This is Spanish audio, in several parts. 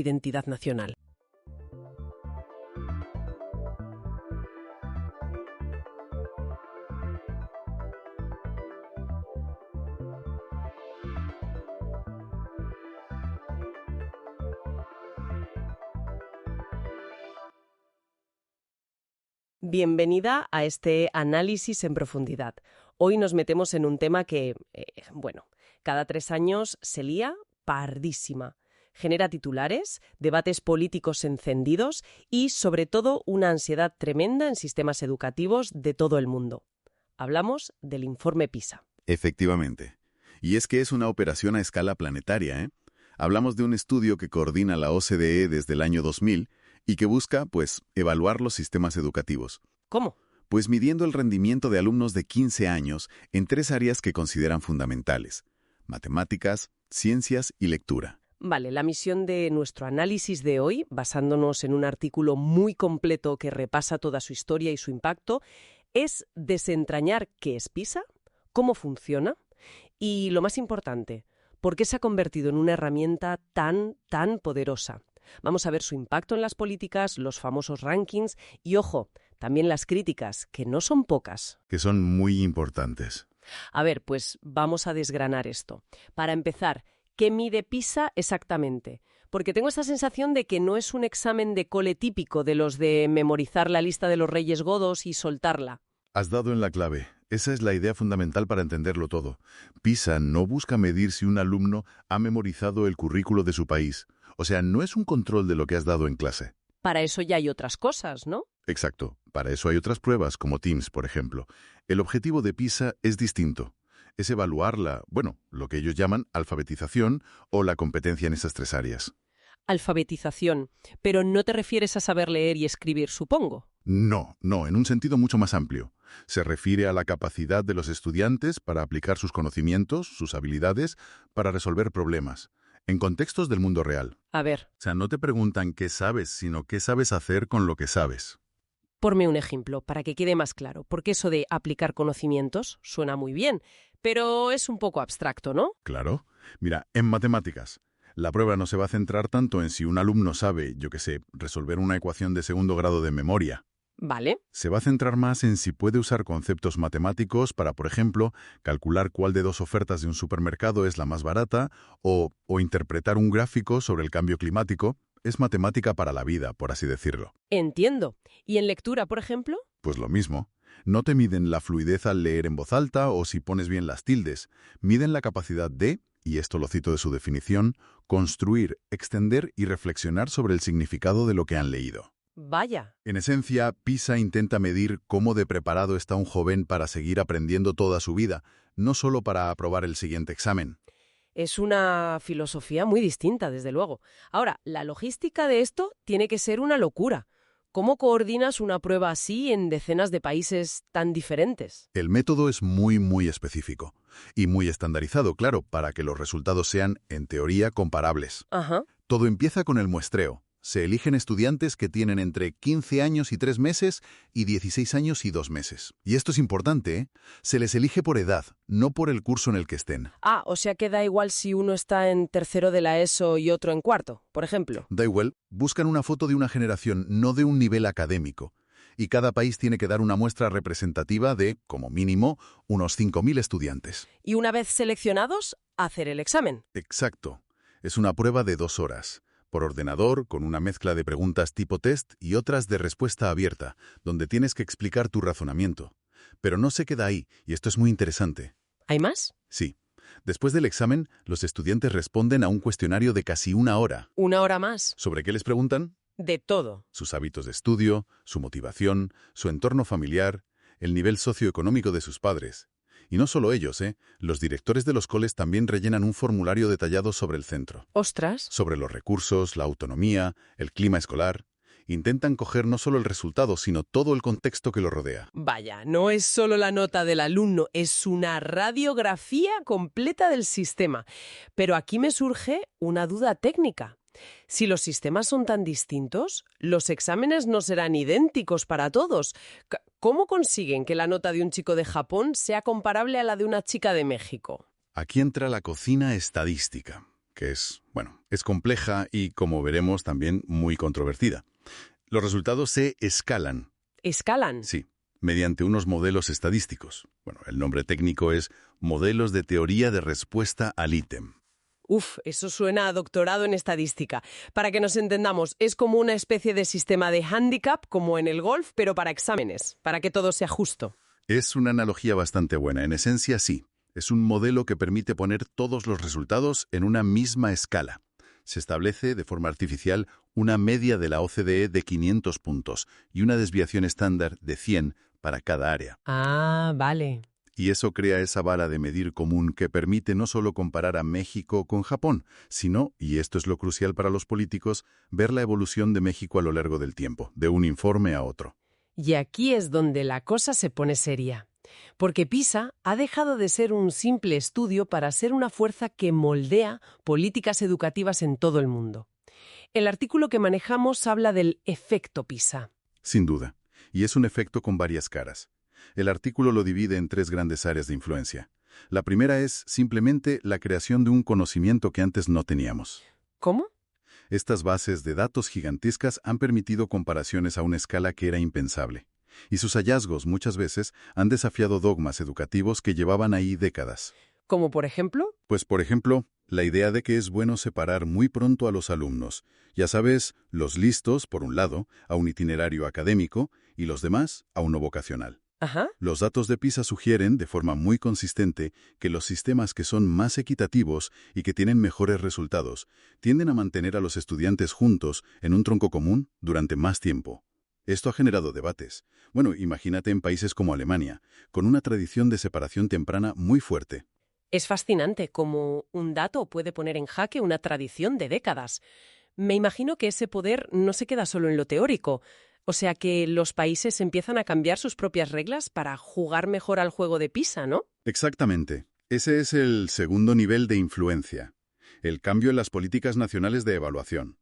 identidad nacional. Bienvenida a este análisis en profundidad. Hoy nos metemos en un tema que, cada 3 años se lía pardísima. Genera titulares, debates políticos encendidos y, sobre todo, una ansiedad tremenda en sistemas educativos de todo el mundo. Hablamos del informe PISA. Efectivamente. Y es que es una operación a escala planetaria, ¿eh? Hablamos de un estudio que coordina la OCDE desde el año 2000 y que busca, evaluar los sistemas educativos. ¿Cómo? Pues midiendo el rendimiento de alumnos de 15 años en 3 áreas que consideran fundamentales: matemáticas, ciencias y lectura. Vale, la misión de nuestro análisis de hoy, basándonos en un artículo muy completo que repasa toda su historia y su impacto, es desentrañar qué es PISA, cómo funciona y, lo más importante, por qué se ha convertido en una herramienta tan poderosa. Vamos a ver su impacto en las políticas, los famosos rankings y, ojo, también las críticas, que no son pocas. Que son muy importantes. A ver, pues vamos a desgranar esto. Para empezar, ¿qué mide PISA exactamente? Porque tengo esta sensación de que no es un examen de cole típico de los de memorizar la lista de los Reyes Godos y soltarla. Has dado en la clave. Esa es la idea fundamental para entenderlo todo. PISA no busca medir si un alumno ha memorizado el currículo de su país. O sea, no es un control de lo que has dado en clase. Para eso ya hay otras cosas, ¿no? Exacto. Para eso hay otras pruebas, como TIMSS, por ejemplo. El objetivo de PISA es distinto. Es evaluar lo que ellos llaman alfabetización o la competencia en esas 3 áreas. Alfabetización. Pero no te refieres a saber leer y escribir, supongo. No, en un sentido mucho más amplio. Se refiere a la capacidad de los estudiantes para aplicar sus conocimientos, sus habilidades, para resolver problemas, en contextos del mundo real. A ver. O sea, no te preguntan qué sabes, sino qué sabes hacer con lo que sabes. Ponme un ejemplo para que quede más claro, porque eso de aplicar conocimientos suena muy bien, pero es un poco abstracto, ¿no? Claro. Mira, en matemáticas, la prueba no se va a centrar tanto en si un alumno sabe, resolver una ecuación de 2º grado de memoria. Vale. Se va a centrar más en si puede usar conceptos matemáticos para, por ejemplo, calcular cuál de 2 ofertas de un supermercado es la más barata o interpretar un gráfico sobre el cambio climático. Es matemática para la vida, por así decirlo. Entiendo. ¿Y en lectura, por ejemplo? Pues lo mismo. No te miden la fluidez al leer en voz alta o si pones bien las tildes. Miden la capacidad de, y esto lo cito de su definición, construir, extender y reflexionar sobre el significado de lo que han leído. Vaya. En esencia, PISA intenta medir cómo de preparado está un joven para seguir aprendiendo toda su vida, no solo para aprobar el siguiente examen. Es una filosofía muy distinta, desde luego. Ahora, la logística de esto tiene que ser una locura. ¿Cómo coordinas una prueba así en decenas de países tan diferentes? El método es muy específico y muy estandarizado, claro, para que los resultados sean, en teoría, comparables. Ajá. Todo empieza con el muestreo. Se eligen estudiantes que tienen entre 15 años y 3 meses y 16 años y 2 meses. Y esto es importante, ¿eh? Se les elige por edad, no por el curso en el que estén. Ah, o sea que da igual si uno está en 3º de la ESO y otro en 4º, por ejemplo. Da igual, buscan una foto de una generación, no de un nivel académico. Y cada país tiene que dar una muestra representativa de, como mínimo, unos 5.000 estudiantes. Y una vez seleccionados, hacer el examen. Exacto. Es una prueba de 2 horas. Por ordenador, con una mezcla de preguntas tipo test y otras de respuesta abierta, donde tienes que explicar tu razonamiento. Pero no se queda ahí, y esto es muy interesante. ¿Hay más? Sí. Después del examen, los estudiantes responden a un cuestionario de casi 1 hora. ¿1 hora más? ¿Sobre qué les preguntan? De todo. Sus hábitos de estudio, su motivación, su entorno familiar, el nivel socioeconómico de sus padres. Y no solo ellos, los directores de los coles también rellenan un formulario detallado sobre el centro. ¡Ostras! Sobre los recursos, la autonomía, el clima escolar. Intentan coger no solo el resultado, sino todo el contexto que lo rodea. Vaya, no es solo la nota del alumno, es una radiografía completa del sistema. Pero aquí me surge una duda técnica. Si los sistemas son tan distintos, los exámenes no serán idénticos para todos. ¿Cómo consiguen que la nota de un chico de Japón sea comparable a la de una chica de México? Aquí entra la cocina estadística, que es, Es compleja y, como veremos, también muy controvertida. Los resultados se escalan. ¿Escalan? Sí, mediante unos modelos estadísticos. Bueno, el nombre técnico es modelos de teoría de respuesta al ítem. Uf, eso suena a doctorado en estadística. Para que nos entendamos, es como una especie de sistema de handicap, como en el golf, pero para exámenes, para que todo sea justo. Es una analogía bastante buena. En esencia, sí. Es un modelo que permite poner todos los resultados en una misma escala. Se establece de forma artificial una media de la OCDE de 500 puntos y una desviación estándar de 100 para cada área. Ah, vale. Y eso crea esa vara de medir común que permite no solo comparar a México con Japón, sino, y esto es lo crucial para los políticos, ver la evolución de México a lo largo del tiempo, de un informe a otro. Y aquí es donde la cosa se pone seria. Porque PISA ha dejado de ser un simple estudio para ser una fuerza que moldea políticas educativas en todo el mundo. El artículo que manejamos habla del efecto PISA. Sin duda. Y es un efecto con varias caras. El artículo lo divide en 3 grandes áreas de influencia. La primera es simplemente la creación de un conocimiento que antes no teníamos. ¿Cómo? Estas bases de datos gigantescas han permitido comparaciones a una escala que era impensable. Y sus hallazgos muchas veces han desafiado dogmas educativos que llevaban ahí décadas. ¿Como por ejemplo? Pues, por ejemplo, la idea de que es bueno separar muy pronto a los alumnos. Ya sabes, los listos, por un lado, a un itinerario académico y los demás a uno vocacional. Ajá. Los datos de PISA sugieren, de forma muy consistente, que los sistemas que son más equitativos y que tienen mejores resultados tienden a mantener a los estudiantes juntos en un tronco común durante más tiempo. Esto ha generado debates. Bueno, imagínate en países como Alemania, con una tradición de separación temprana muy fuerte. Es fascinante cómo un dato puede poner en jaque una tradición de décadas. Me imagino que ese poder no se queda solo en lo teórico. O sea que los países empiezan a cambiar sus propias reglas para jugar mejor al juego de PISA, ¿no? Exactamente. Ese es el segundo nivel de influencia, el cambio en las políticas nacionales de evaluación.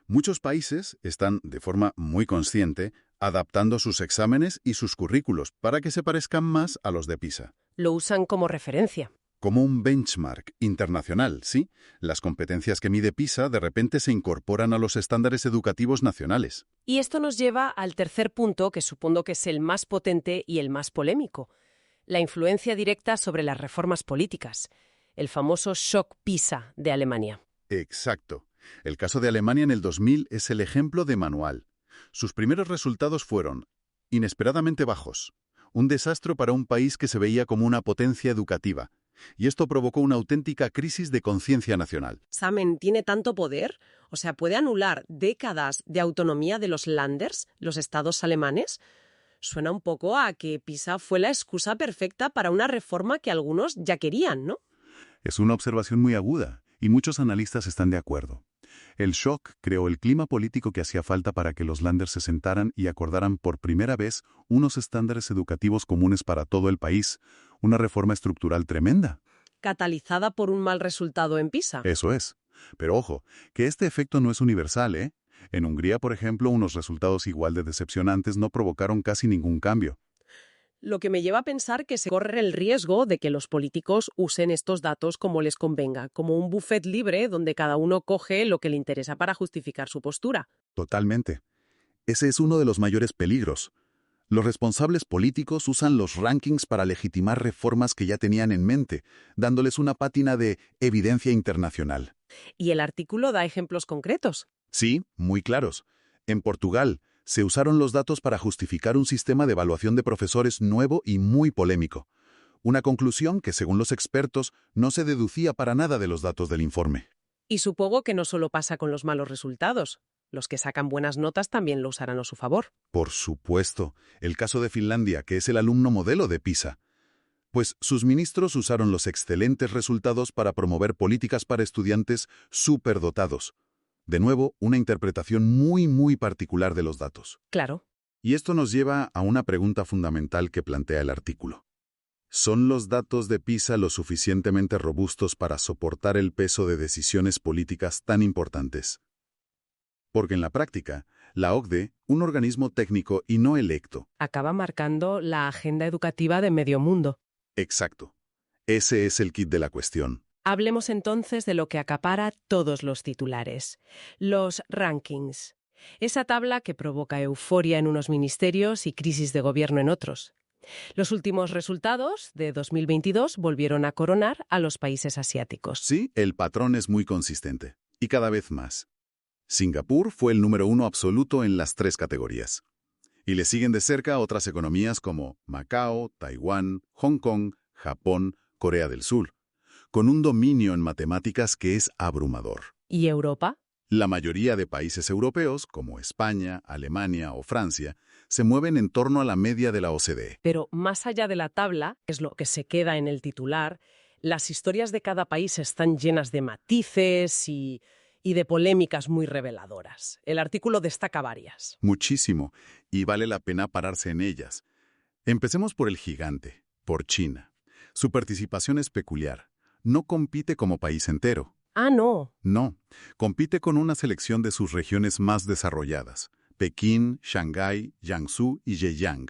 Muchos países están, de forma muy consciente, adaptando sus exámenes y sus currículos para que se parezcan más a los de PISA. Lo usan como referencia. Como un benchmark internacional, ¿sí? Las competencias que mide PISA de repente se incorporan a los estándares educativos nacionales. Y esto nos lleva al tercer punto, que supongo que es el más potente y el más polémico. La influencia directa sobre las reformas políticas. El famoso shock PISA de Alemania. Exacto. El caso de Alemania en el 2000 es el ejemplo de manual. Sus primeros resultados fueron inesperadamente bajos. Un desastre para un país que se veía como una potencia educativa. Y esto provocó una auténtica crisis de conciencia nacional. ¿Samen tiene tanto poder? O sea, ¿puede anular décadas de autonomía de los Länders, los estados alemanes? Suena un poco a que PISA fue la excusa perfecta para una reforma que algunos ya querían, ¿no? Es una observación muy aguda, y muchos analistas están de acuerdo. El shock creó el clima político que hacía falta para que los Länder se sentaran y acordaran por primera vez unos estándares educativos comunes para todo el país, una reforma estructural tremenda. Catalizada por un mal resultado en PISA. Eso es. Pero ojo, que este efecto no es universal, ¿eh? En Hungría, por ejemplo, unos resultados igual de decepcionantes no provocaron casi ningún cambio. Lo que me lleva a pensar que se corre el riesgo de que los políticos usen estos datos como les convenga, como un buffet libre donde cada uno coge lo que le interesa para justificar su postura. Totalmente. Ese es uno de los mayores peligros. Los responsables políticos usan los rankings para legitimar reformas que ya tenían en mente, dándoles una pátina de evidencia internacional. Y el artículo da ejemplos concretos. Sí, muy claros. En Portugal, se usaron los datos para justificar un sistema de evaluación de profesores nuevo y muy polémico. Una conclusión que, según los expertos, no se deducía para nada de los datos del informe. Y supongo que no solo pasa con los malos resultados. Los que sacan buenas notas también lo usarán a su favor. Por supuesto. El caso de Finlandia, que es el alumno modelo de PISA. Pues sus ministros usaron los excelentes resultados para promover políticas para estudiantes superdotados. De nuevo, una interpretación muy particular de los datos. Claro. Y esto nos lleva a una pregunta fundamental que plantea el artículo. ¿Son los datos de PISA lo suficientemente robustos para soportar el peso de decisiones políticas tan importantes? Porque en la práctica, la OCDE, un organismo técnico y no electo. Acaba marcando la agenda educativa de medio mundo. Exacto. Ese es el quid de la cuestión. Hablemos entonces de lo que acapara todos los titulares, los rankings. Esa tabla que provoca euforia en unos ministerios y crisis de gobierno en otros. Los últimos resultados de 2022 volvieron a coronar a los países asiáticos. Sí, el patrón es muy consistente, y cada vez más. Singapur fue el número 1 absoluto en las 3 categorías. Y le siguen de cerca otras economías como Macao, Taiwán, Hong Kong, Japón, Corea del Sur, con un dominio en matemáticas que es abrumador. ¿Y Europa? La mayoría de países europeos, como España, Alemania o Francia, se mueven en torno a la media de la OCDE. Pero más allá de la tabla, que es lo que se queda en el titular, las historias de cada país están llenas de matices y de polémicas muy reveladoras. El artículo destaca varias. Muchísimo, y vale la pena pararse en ellas. Empecemos por el gigante, por China. Su participación es peculiar. No compite como país entero. Ah, no. No, compite con una selección de sus regiones más desarrolladas, Pekín, Shanghái, Jiangsu y Zhejiang.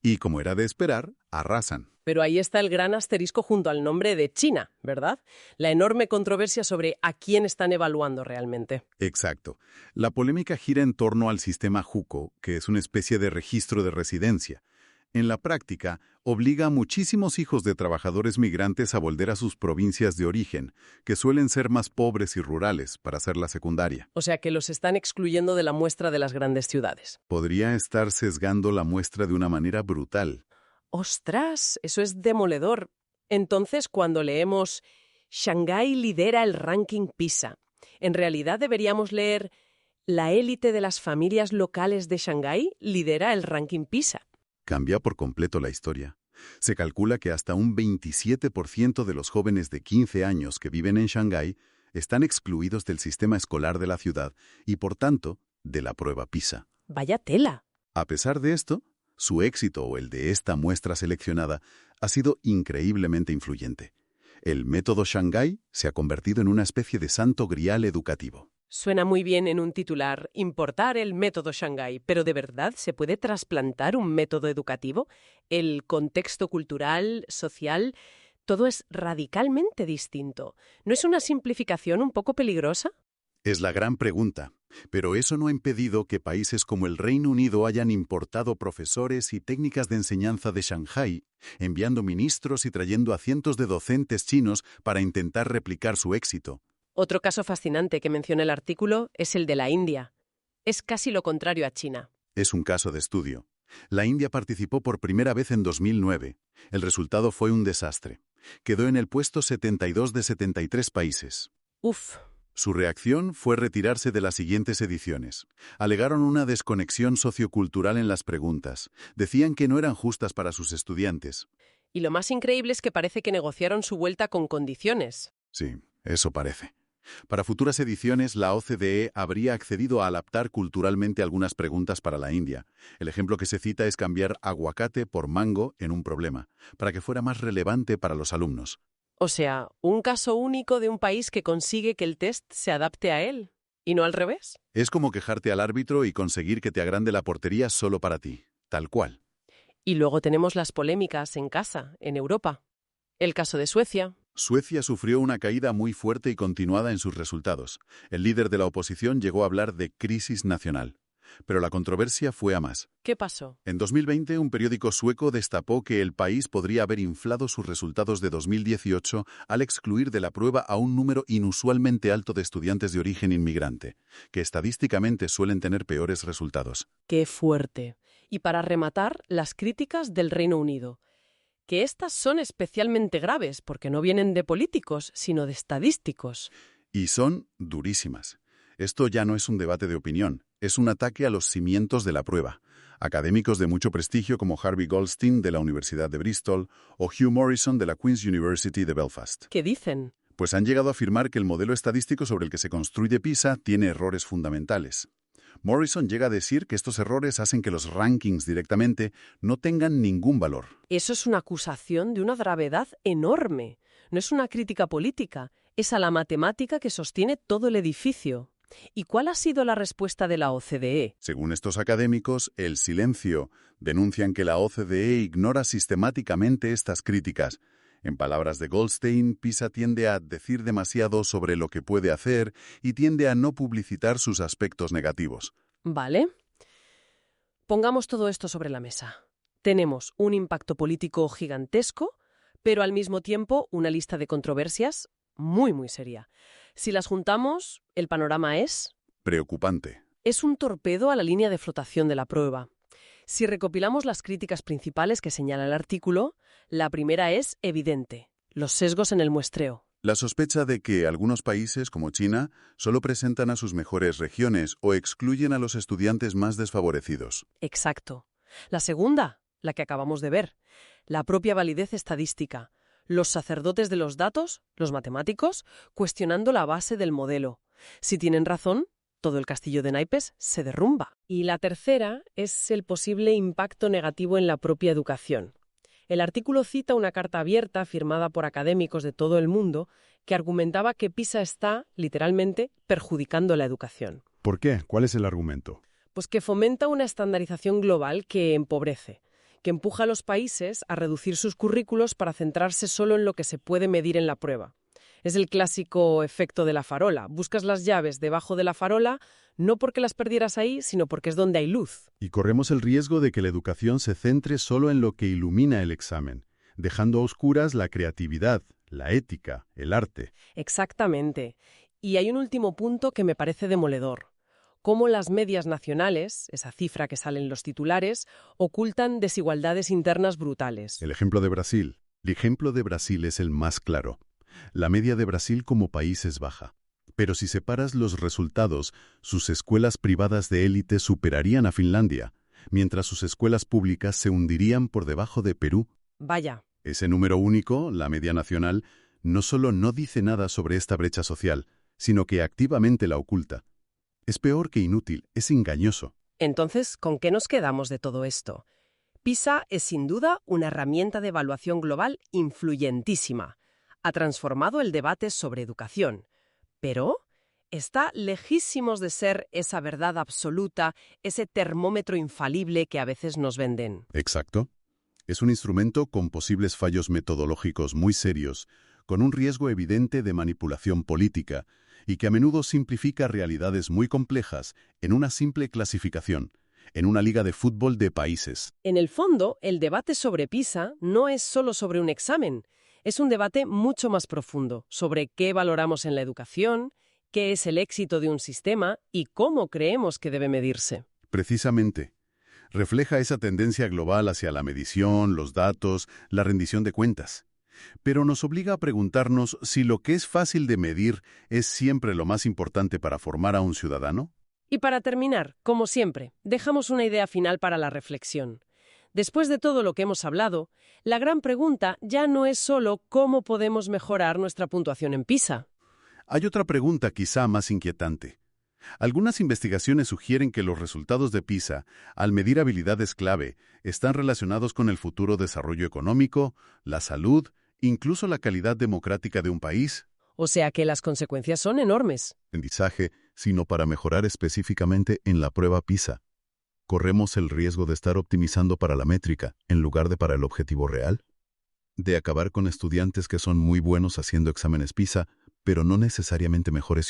Y, como era de esperar, arrasan. Pero ahí está el gran asterisco junto al nombre de China, ¿verdad? La enorme controversia sobre a quién están evaluando realmente. Exacto. La polémica gira en torno al sistema JUCO, que es una especie de registro de residencia. En la práctica, obliga a muchísimos hijos de trabajadores migrantes a volver a sus provincias de origen, que suelen ser más pobres y rurales, para hacer la secundaria. O sea que los están excluyendo de la muestra de las grandes ciudades. Podría estar sesgando la muestra de una manera brutal. ¡Ostras! Eso es demoledor. Entonces, cuando leemos Shanghái lidera el ranking PISA, en realidad deberíamos leer la élite de las familias locales de Shanghái lidera el ranking PISA. Cambia por completo la historia. Se calcula que hasta un 27% de los jóvenes de 15 años que viven en Shanghái están excluidos del sistema escolar de la ciudad y, por tanto, de la prueba PISA. ¡Vaya tela! A pesar de esto, su éxito o el de esta muestra seleccionada ha sido increíblemente influyente. El método Shanghái se ha convertido en una especie de santo grial educativo. Suena muy bien en un titular, importar el método Shanghái, pero ¿de verdad se puede trasplantar un método educativo? El contexto cultural, social, todo es radicalmente distinto. ¿No es una simplificación un poco peligrosa? Es la gran pregunta, pero eso no ha impedido que países como el Reino Unido hayan importado profesores y técnicas de enseñanza de Shanghái, enviando ministros y trayendo a cientos de docentes chinos para intentar replicar su éxito. Otro caso fascinante que menciona el artículo es el de la India. Es casi lo contrario a China. Es un caso de estudio. La India participó por primera vez en 2009. El resultado fue un desastre. Quedó en el puesto 72 de 73 países. Uf. Su reacción fue retirarse de las siguientes ediciones. Alegaron una desconexión sociocultural en las preguntas. Decían que no eran justas para sus estudiantes. Y lo más increíble es que parece que negociaron su vuelta con condiciones. Sí, eso parece. Para futuras ediciones, la OCDE habría accedido a adaptar culturalmente algunas preguntas para la India. El ejemplo que se cita es cambiar aguacate por mango en un problema, para que fuera más relevante para los alumnos. O sea, un caso único de un país que consigue que el test se adapte a él, ¿y no al revés? Es como quejarte al árbitro y conseguir que te agrande la portería solo para ti, tal cual. Y luego tenemos las polémicas en casa, en Europa. El caso de Suecia. Suecia sufrió una caída muy fuerte y continuada en sus resultados. El líder de la oposición llegó a hablar de crisis nacional. Pero la controversia fue a más. ¿Qué pasó? En 2020, un periódico sueco destapó que el país podría haber inflado sus resultados de 2018 al excluir de la prueba a un número inusualmente alto de estudiantes de origen inmigrante, que estadísticamente suelen tener peores resultados. ¡Qué fuerte! Y para rematar, las críticas del Reino Unido. Que estas son especialmente graves porque no vienen de políticos, sino de estadísticos. Y son durísimas. Esto ya no es un debate de opinión, es un ataque a los cimientos de la prueba. Académicos de mucho prestigio como Harvey Goldstein de la Universidad de Bristol o Hugh Morrison de la Queen's University de Belfast. ¿Qué dicen? Pues han llegado a afirmar que el modelo estadístico sobre el que se construye PISA tiene errores fundamentales. Morrison llega a decir que estos errores hacen que los rankings directamente no tengan ningún valor. Eso es una acusación de una gravedad enorme. No es una crítica política, es a la matemática que sostiene todo el edificio. ¿Y cuál ha sido la respuesta de la OCDE? Según estos académicos, el silencio. Denuncian que la OCDE ignora sistemáticamente estas críticas. En palabras de Goldstein, PISA tiende a decir demasiado sobre lo que puede hacer y tiende a no publicitar sus aspectos negativos. Vale. Pongamos todo esto sobre la mesa. Tenemos un impacto político gigantesco, pero al mismo tiempo una lista de controversias muy, muy seria. Si las juntamos, el panorama es Preocupante. un torpedo a la línea de flotación de la prueba. Si recopilamos las críticas principales que señala el artículo, la primera es evidente: los sesgos en el muestreo. La sospecha de que algunos países, como China, solo presentan a sus mejores regiones o excluyen a los estudiantes más desfavorecidos. Exacto. La segunda, la que acabamos de ver, la propia validez estadística. Los sacerdotes de los datos, los matemáticos, cuestionando la base del modelo. Si tienen razón, todo el castillo de naipes se derrumba. Y la tercera es el posible impacto negativo en la propia educación. El artículo cita una carta abierta firmada por académicos de todo el mundo que argumentaba que PISA está, literalmente, perjudicando la educación. ¿Por qué? ¿Cuál es el argumento? Pues que fomenta una estandarización global que empobrece, que empuja a los países a reducir sus currículos para centrarse solo en lo que se puede medir en la prueba. Es el clásico efecto de la farola. Buscas las llaves debajo de la farola no porque las perdieras ahí, sino porque es donde hay luz. Y corremos el riesgo de que la educación se centre solo en lo que ilumina el examen, dejando a oscuras la creatividad, la ética, el arte. Exactamente. Y hay un último punto que me parece demoledor. Cómo las medias nacionales, esa cifra que sale en los titulares, ocultan desigualdades internas brutales. El ejemplo de Brasil. El ejemplo de Brasil es el más claro. La media de Brasil como país es baja. Pero si separas los resultados, sus escuelas privadas de élite superarían a Finlandia, mientras sus escuelas públicas se hundirían por debajo de Perú. Vaya. Ese número único, la media nacional, no solo no dice nada sobre esta brecha social, sino que activamente la oculta. Es peor que inútil, es engañoso. Entonces, ¿con qué nos quedamos de todo esto? PISA es sin duda una herramienta de evaluación global influyentísima. Ha transformado el debate sobre educación. Pero está lejísimos de ser esa verdad absoluta, ese termómetro infalible que a veces nos venden. Exacto. Es un instrumento con posibles fallos metodológicos muy serios, con un riesgo evidente de manipulación política, y que a menudo simplifica realidades muy complejas en una simple clasificación, en una liga de fútbol de países. En el fondo, el debate sobre PISA no es solo sobre un examen. Es un debate mucho más profundo sobre qué valoramos en la educación, qué es el éxito de un sistema y cómo creemos que debe medirse. Precisamente. Refleja esa tendencia global hacia la medición, los datos, la rendición de cuentas. Pero nos obliga a preguntarnos si lo que es fácil de medir es siempre lo más importante para formar a un ciudadano. Y para terminar, como siempre, dejamos una idea final para la reflexión. Después de todo lo que hemos hablado, la gran pregunta ya no es solo cómo podemos mejorar nuestra puntuación en PISA. Hay otra pregunta quizá más inquietante. Algunas investigaciones sugieren que los resultados de PISA, al medir habilidades clave, están relacionados con el futuro desarrollo económico, la salud, incluso la calidad democrática de un país. O sea que las consecuencias son enormes. Aprendizaje, sino para mejorar específicamente en la prueba PISA. ¿Corremos el riesgo de estar optimizando para la métrica en lugar de para el objetivo real? ¿De acabar con estudiantes que son muy buenos haciendo exámenes PISA, pero no necesariamente mejores